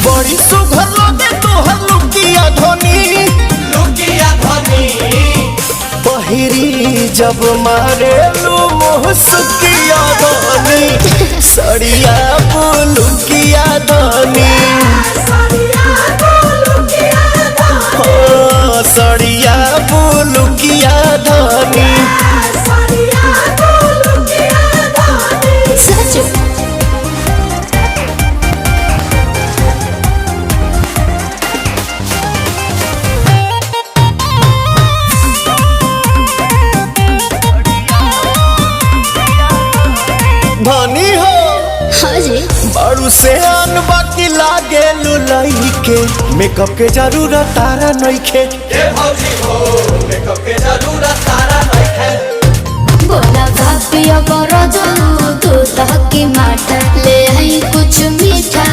बड़ी सुघर लगे तोहर लुकिया धोनी पहिरी जब मारे लू मुहसुकिया धोनी सड़िया बुलुकिया धोनी सड़िया बुलुकिया धोनी धनी हो बड़ू से आन बाकी लागे लुलाई के मेकअप के जरूरत तारा नइखे बोला भापिया बरो तू तहकी माटा ले आई कुछ मीठा।